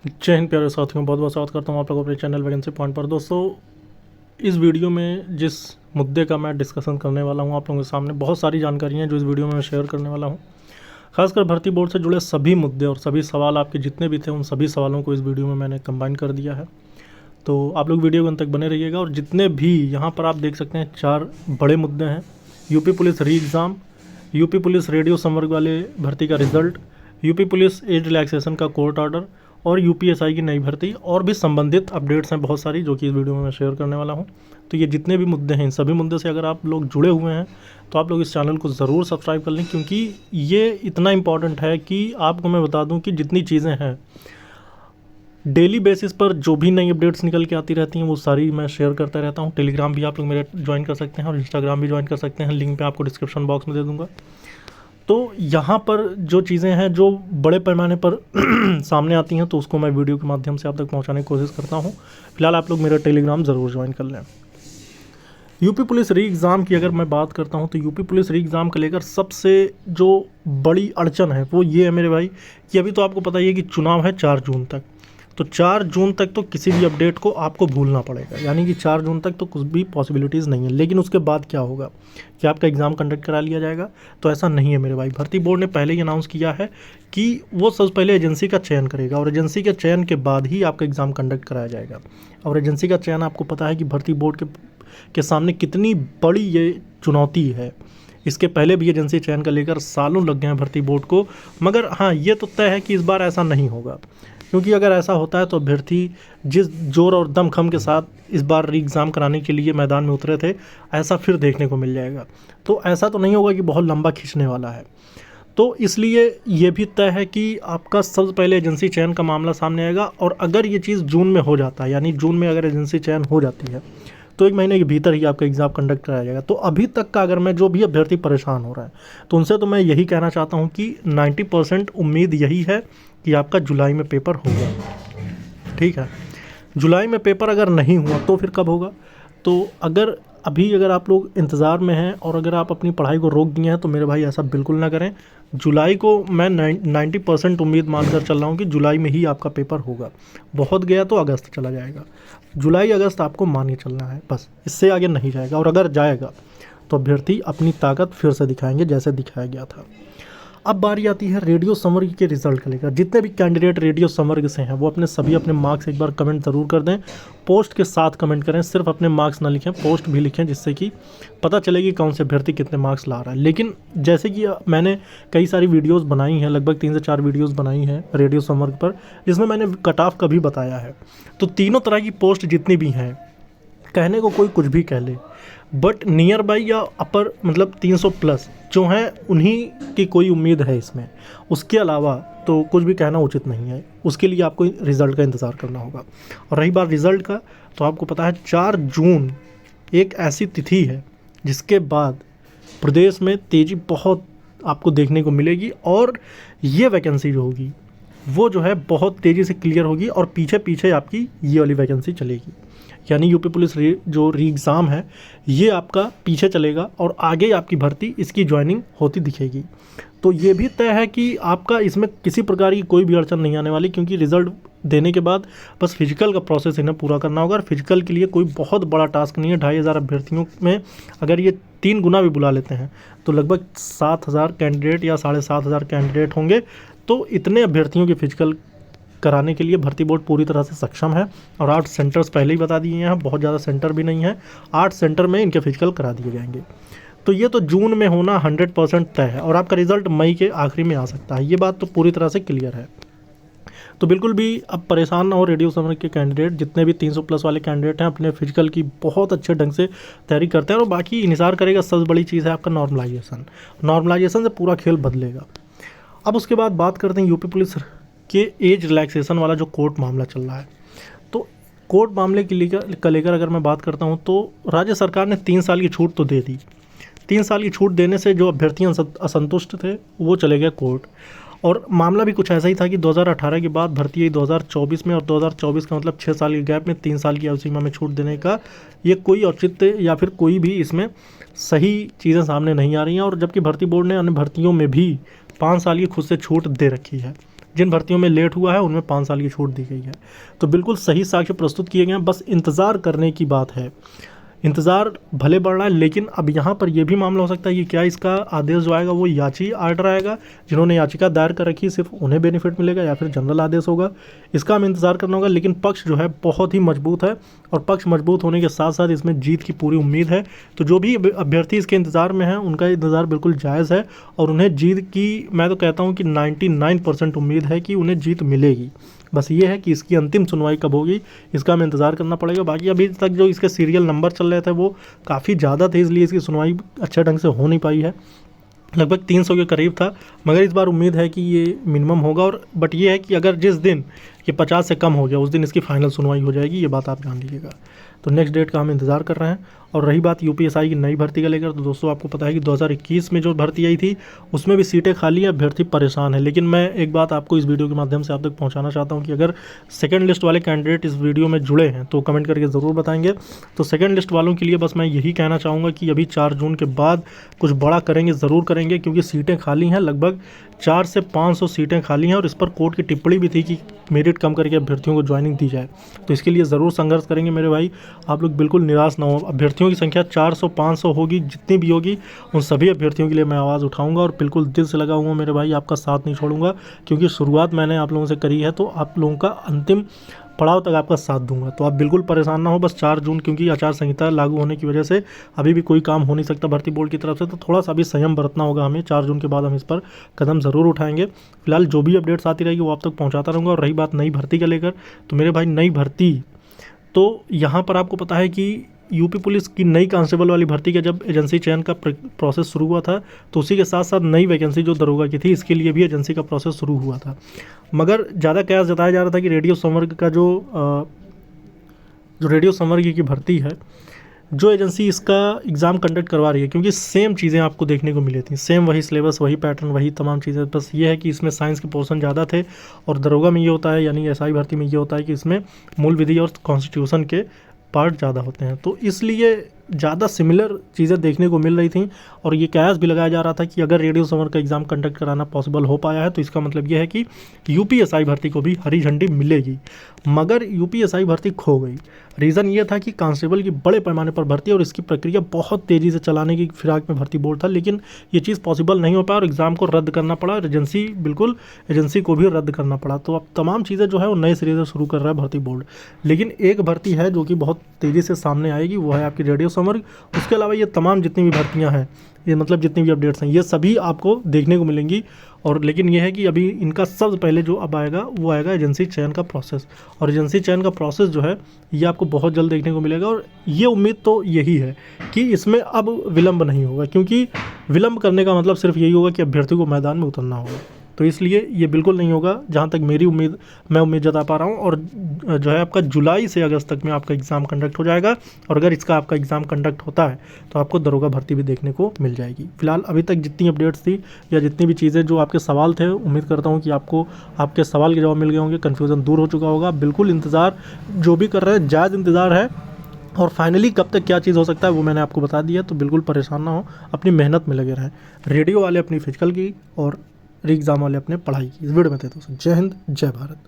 जय हिंद प्यारे साथियों, बहुत बहुत स्वागत करता हूँ आप लोगों को अपने चैनल वैकेंसी पॉइंट पर। दोस्तों, इस वीडियो में जिस मुद्दे का मैं डिस्कशन करने वाला हूँ आप लोगों के सामने, बहुत सारी जानकारी हैं जो इस वीडियो में मैं शेयर करने वाला हूँ। खासकर भर्ती बोर्ड से जुड़े सभी मुद्दे और सभी सवाल आपके जितने भी थे, उन सभी सवालों को इस वीडियो में मैंने कंबाइन कर दिया है। तो आप लोग वीडियो के अंत तक बने रहिएगा। और जितने भी यहाँ पर आप देख सकते हैं 4 बड़े मुद्दे हैं। यूपी पुलिस री एग्ज़ाम, यूपी पुलिस रेडियो संवर्ग वाले भर्ती का result, UP police age relaxation का कोर्ट ऑर्डर और यूपीएसआई की नई भर्ती, और भी संबंधित अपडेट्स हैं बहुत सारी जो कि इस वीडियो में मैं शेयर करने वाला हूं। तो ये जितने भी मुद्दे हैं, इन सभी मुद्दे से अगर आप लोग जुड़े हुए हैं तो आप लोग इस चैनल को ज़रूर सब्सक्राइब कर लें, क्योंकि ये इतना इम्पॉर्टेंट है कि आपको मैं बता दूं कि जितनी चीज़ें हैं डेली बेसिस पर जो भी नई अपडेट्स निकल के आती रहती हैं वो सारी मैं शेयर करता रहता हूँ। टेलीग्राम भी आप लोग मेरे ज्वाइन कर सकते हैं और इंस्टाग्राम भी ज्वाइन कर सकते हैं, लिंक मैं आपको डिस्क्रिप्शन बॉक्स में दे दूँगा। तो यहाँ पर जो चीज़ें हैं जो बड़े पैमाने पर सामने आती हैं तो उसको मैं वीडियो के माध्यम से आप तक पहुँचाने की कोशिश करता हूँ। फिलहाल आप लोग मेरा टेलीग्राम ज़रूर ज्वाइन कर लें। यूपी पुलिस री एग्ज़ाम की अगर मैं बात करता हूँ तो यूपी पुलिस री एग्ज़ाम को लेकर सबसे जो बड़ी अड़चन है वो ये है मेरे भाई कि अभी तो आपको पता ही है कि चुनाव है 4 जून तक। तो 4 जून तक तो किसी भी अपडेट को आपको भूलना पड़ेगा, यानी कि 4 जून तक तो कुछ भी पॉसिबिलिटीज़ नहीं है। लेकिन उसके बाद क्या होगा कि आपका एग्ज़ाम कंडक्ट करा लिया जाएगा? तो ऐसा नहीं है मेरे भाई। भर्ती बोर्ड ने पहले ही अनाउंस किया है कि वो सबसे पहले एजेंसी का चयन करेगा और एजेंसी के चयन के बाद ही आपका एग्ज़ाम कंडक्ट कराया जाएगा। और एजेंसी का चयन आपको पता है कि भर्ती बोर्ड के सामने कितनी बड़ी ये चुनौती है। इसके पहले भी एजेंसी चयन का लेकर सालों लग गए हैं भर्ती बोर्ड को, मगर हाँ, ये तो तय है कि इस बार ऐसा नहीं होगा। क्योंकि अगर ऐसा होता है तो अभ्यर्थी जिस जोर और दमखम के साथ इस बार री एग्ज़ाम कराने के लिए मैदान में उतरे थे, ऐसा फिर देखने को मिल जाएगा। तो ऐसा तो नहीं होगा कि बहुत लंबा खींचने वाला है। तो इसलिए ये भी तय है कि आपका सबसे पहले एजेंसी चयन का मामला सामने आएगा। और अगर ये चीज़ जून में हो जाता है, यानी जून में अगर एजेंसी चयन हो जाती है, तो 1 महीने के भीतर ही आपका एग्ज़ाम कंडक्ट कराया जाएगा। तो अभी तक का अगर मैं जो भी अभ्यर्थी परेशान हो रहा है तो उनसे तो मैं यही कहना चाहता हूँ कि 90% उम्मीद यही है कि आपका जुलाई में पेपर होगा। ठीक है, जुलाई में पेपर अगर नहीं हुआ तो फिर कब होगा? तो अगर आप लोग इंतज़ार में हैं और अगर आप अपनी पढ़ाई को रोक दिए हैं तो मेरे भाई ऐसा बिल्कुल ना करें। जुलाई को मैं 90% उम्मीद मानकर चल रहा हूँ कि जुलाई में ही आपका पेपर होगा। बहुत गया तो अगस्त चला जाएगा, जुलाई अगस्त आपको मान के चलना है, बस इससे आगे नहीं जाएगा। और अगर जाएगा तो अभ्यर्थी अपनी ताकत फिर से दिखाएंगे जैसे दिखाया गया था। अब बारी आती है रेडियो संवर्ग के रिजल्ट का लेकर। जितने भी कैंडिडेट रेडियो संवर्ग से हैं वो अपने मार्क्स एक बार कमेंट ज़रूर कर दें। पोस्ट के साथ कमेंट करें, सिर्फ अपने मार्क्स ना लिखें, पोस्ट भी लिखें, जिससे कि पता चलेगी कौन से अभ्यर्थी कितने मार्क्स ला रहा है। लेकिन जैसे कि मैंने कई सारी वीडियोज़ बनाई हैं, लगभग 3 से 4 वीडियोज़ बनाई हैं रेडियो संवर्ग पर, जिसमें मैंने कट ऑफ का भी बताया है। तो तीनों तरह की पोस्ट जितनी भी हैं, कहने को कोई कुछ भी कह ले, बट नियर बाई या अपर मतलब 300 प्लस जो हैं उन्हीं की कोई उम्मीद है इसमें। उसके अलावा तो कुछ भी कहना उचित नहीं है। उसके लिए आपको रिज़ल्ट का इंतज़ार करना होगा। और रही बात रिज़ल्ट का, तो आपको पता है 4 जून एक ऐसी तिथि है जिसके बाद प्रदेश में तेज़ी बहुत आपको देखने को मिलेगी और ये वैकेंसी जो होगी वो जो है बहुत तेज़ी से क्लियर होगी और पीछे पीछे आपकी ये वाली वैकेंसी चलेगी। यानी यूपी पुलिस जो री एग्ज़ाम है ये आपका पीछे चलेगा और आगे आपकी भर्ती इसकी ज्वाइनिंग होती दिखेगी। तो ये भी तय है कि आपका इसमें किसी प्रकार की कोई भी अड़चन नहीं आने वाली, क्योंकि रिज़ल्ट देने के बाद बस फिजिकल का प्रोसेस इन्हें पूरा करना होगा। और फिजिकल के लिए कोई बहुत बड़ा टास्क नहीं है। 2500 अभ्यर्थियों में अगर ये 3 गुना भी बुला लेते हैं तो लगभग 7000 कैंडिडेट या 7500 कैंडिडेट होंगे। तो इतने अभ्यर्थियों की फिजिकल कराने के लिए भर्ती बोर्ड पूरी तरह से सक्षम है। और 8 सेंटर्स पहले ही बता दिए हैं, बहुत ज़्यादा सेंटर भी नहीं है, 8 सेंटर में इनके फिजिकल करा दिए जाएंगे। तो ये तो जून में होना 100% तय है और आपका रिज़ल्ट मई के आखिरी में आ सकता है। ये बात तो पूरी तरह से क्लियर है। तो बिल्कुल भी अब परेशान ना हो रेडियो संवर्ग के कैंडिडेट। जितने भी 300 प्लस वाले कैंडिडेट हैं अपने फिजिकल की बहुत अच्छे ढंग से तैयारी करते हैं। और बाकी इंतज़ार करेगा, सबसे बड़ी चीज़ है आपका नॉर्मलाइजेशन से पूरा खेल बदलेगा। अब उसके बाद बात करते हैं यूपी पुलिस के एज रिलैक्सेशन वाला जो कोर्ट मामला चल रहा है। तो कोर्ट मामले के लेकर अगर मैं बात करता हूँ तो राज्य सरकार ने 3 साल की छूट तो दे दी। 3 साल की छूट देने से जो अभ्यर्थी असंतुष्ट थे वो चले गए कोर्ट। और मामला भी कुछ ऐसा ही था कि 2018 के बाद भर्ती आई 2024 में, और 2024 का मतलब 6 साल के गैप में 3 साल की अवसीमा में छूट देने का ये कोई औचित्य या फिर कोई भी इसमें सही चीज़ें सामने नहीं आ रही हैं। और जबकि भर्ती बोर्ड ने अन्य भर्तियों में भी 5 साल की खुद से छूट दे रखी है, जिन भर्तियों में लेट हुआ है उनमें 5 साल की छूट दी गई है। तो बिल्कुल सही साक्ष्य प्रस्तुत किए गए हैं, बस इंतज़ार करने की बात है। इंतज़ार भले बढ़ रहा है, लेकिन अब यहाँ पर यह भी मामला हो सकता है कि क्या इसका आदेश जो आएगा वो याची आर्डर आएगा, जिन्होंने याचिका दायर कर रखी सिर्फ उन्हें बेनिफिट मिलेगा, या फिर जनरल आदेश होगा, इसका हमें इंतज़ार करना होगा। लेकिन पक्ष जो है बहुत ही मजबूत है, और पक्ष मजबूत होने के साथ साथ इसमें जीत की पूरी उम्मीद है। तो जो भी अभ्यर्थी इसके इंतज़ार में हैं उनका इंतज़ार बिल्कुल जायज़ है, और उन्हें जीत की मैं तो कहता हूँ कि 99% उम्मीद है कि उन्हें जीत मिलेगी। बस ये है कि इसकी अंतिम सुनवाई कब होगी, इसका हमें इंतज़ार करना पड़ेगा। बाकी अभी तक जो इसके सीरियल नंबर चल रहे थे वो काफ़ी ज़्यादा थे, इसलिए इसकी सुनवाई अच्छे ढंग से हो नहीं पाई है। लगभग 300 के करीब था, मगर इस बार उम्मीद है कि ये मिनिमम होगा। और बट ये है कि अगर जिस दिन ये 50 से कम हो गया उस दिन इसकी फाइनल सुनवाई हो जाएगी, ये बात आप जान लीजिएगा। तो नेक्स्ट डेट का हम इंतज़ार कर रहे हैं। और रही बात यूपीएसआई की नई भर्ती का लेकर, तो दोस्तों आपको पता है कि 2021 में जो भर्ती आई थी उसमें भी सीटें खाली हैं, अभ्यर्थी परेशान है। लेकिन मैं एक बात आपको इस वीडियो के माध्यम से आप तक पहुंचाना चाहता हूं कि अगर सेकंड लिस्ट वाले कैंडिडेट इस वीडियो में जुड़े हैं तो कमेंट करके ज़रूर बताएंगे। तो सेकंड लिस्ट वालों के लिए बस मैं यही कहना चाहूँगा कि अभी 4 जून के बाद कुछ बड़ा करेंगे, ज़रूर करेंगे, क्योंकि सीटें खाली हैं। लगभग 400 से 500 सीटें खाली हैं, और इस पर कोर्ट की टिप्पणी भी थी कि मेरिट कम करके अभ्यर्थियों को ज्वाइनिंग दी जाए। तो इसके लिए ज़रूर संघर्ष करेंगे मेरे भाई, आप लोग बिल्कुल निराश ना हो। अभ्यर्थियों की संख्या 400-500 होगी, जितनी भी होगी उन सभी अभ्यर्थियों के लिए मैं आवाज़ उठाऊंगा, और बिल्कुल दिल से लगा हुआ मेरे भाई, आपका साथ नहीं छोड़ूंगा। क्योंकि शुरुआत मैंने आप लोगों से करी है, तो आप लोगों का अंतिम पड़ाव तक आपका साथ दूंगा। तो आप बिल्कुल परेशान ना हो। बस 4 जून, क्योंकि आचार संहिता लागू होने की वजह से अभी भी कोई काम हो नहीं सकता भर्ती बोर्ड की तरफ से, तो थोड़ा सा अभी संयम बरतना होगा हमें। 4 जून के बाद हम इस पर कदम ज़रूर उठाएंगे। फिलहाल जो भी अपडेट्स आती रहेगी वो आप तक पहुँचाता रहूँगा। और रही बात नई भर्ती का लेकर, तो मेरे भाई नई भर्ती, तो यहाँ पर आपको पता है कि यूपी पुलिस की नई कांस्टेबल वाली भर्ती का जब एजेंसी चयन का प्रोसेस शुरू हुआ था, तो उसी के साथ साथ नई वैकेंसी जो दरोगा की थी, इसके लिए भी एजेंसी का प्रोसेस शुरू हुआ था। मगर ज़्यादा कयास जताया जा रहा था कि रेडियो संवर्ग का जो रेडियो संवर्ग की भर्ती है, जो एजेंसी इसका एग्ज़ाम कंडक्ट करवा रही है, क्योंकि सेम चीज़ें आपको देखने को मिली थी, सेम वही सिलेबस, वही पैटर्न, वही तमाम चीज़ें। बस ये है कि इसमें साइंस के पोर्शन ज़्यादा थे, और दरोगा में ये होता है, यानी एसआई भर्ती में ये होता है कि इसमें मूल विधि और कॉन्स्टिट्यूशन के पार्ट ज़्यादा होते हैं। तो इसलिए ज़्यादा सिमिलर चीज़ें देखने को मिल रही थी, और ये कयास भी लगाया जा रहा था कि अगर रेडियो संवर्ग का एग्ज़ाम कंडक्ट कराना पॉसिबल हो पाया है, तो इसका मतलब ये है कि यूपीएसआई भर्ती को भी हरी झंडी मिलेगी। मगर यूपीएसआई भर्ती खो गई। रीज़न ये था कि कांस्टेबल की बड़े पैमाने पर भर्ती, और इसकी प्रक्रिया बहुत तेज़ी से चलाने की फिराक में भर्ती बोर्ड था, लेकिन ये चीज़ पॉसिबल नहीं हो पाया, और एग्ज़ाम को रद्द करना पड़ा, और एजेंसी को भी रद्द करना पड़ा। तो अब तमाम चीज़ें जो है वो नए सिरे से शुरू कर रहा है भर्ती बोर्ड। लेकिन एक भर्ती है जो कि बहुत तेज़ी से सामने आएगी, वो है आपकी रेडियो संवर्ग। उसके अलावा ये तमाम जितनी भी भर्तियां हैं, ये मतलब जितनी भी अपडेट्स हैं, ये सभी आपको देखने को मिलेंगी। और लेकिन ये है कि अभी इनका सबसे पहले जो अब आएगा वो आएगा एजेंसी चयन का प्रोसेस, और एजेंसी चयन का प्रोसेस जो है ये आपको बहुत जल्द देखने को मिलेगा। और ये उम्मीद तो यही है कि इसमें अब विलंब नहीं होगा, क्योंकि विलंब करने का मतलब सिर्फ यही होगा कि अभ्यर्थी को मैदान में उतरना होगा। तो इसलिए ये बिल्कुल नहीं होगा, जहाँ तक मेरी मैं उम्मीद जता पा रहा हूँ। और जो है आपका जुलाई से अगस्त तक में आपका एग्ज़ाम कंडक्ट हो जाएगा, और अगर इसका आपका एग्ज़ाम कंडक्ट होता है तो आपको दरोगा भर्ती भी देखने को मिल जाएगी। फिलहाल अभी तक जितनी अपडेट्स थी या जितनी भी चीज़ें जो आपके सवाल थे, उम्मीद करता हूँ कि आपको आपके सवाल के जवाब मिल गए होंगे, कन्फ्यूज़न दूर हो चुका होगा। बिल्कुल इंतज़ार जो भी कर रहे हैं जायज़ इंतज़ार है, और फाइनली कब तक क्या चीज़ हो सकता है वो मैंने आपको बता दिया। तो बिल्कुल परेशान ना हो, अपनी मेहनत में लगे रहें। रेडियो वाले अपनी फिजिकल की, और री एग्ज़ाम वाले अपने पढ़ाई की। इस वीडियो में थे दोस्तों। जय हिंद, जय भारत।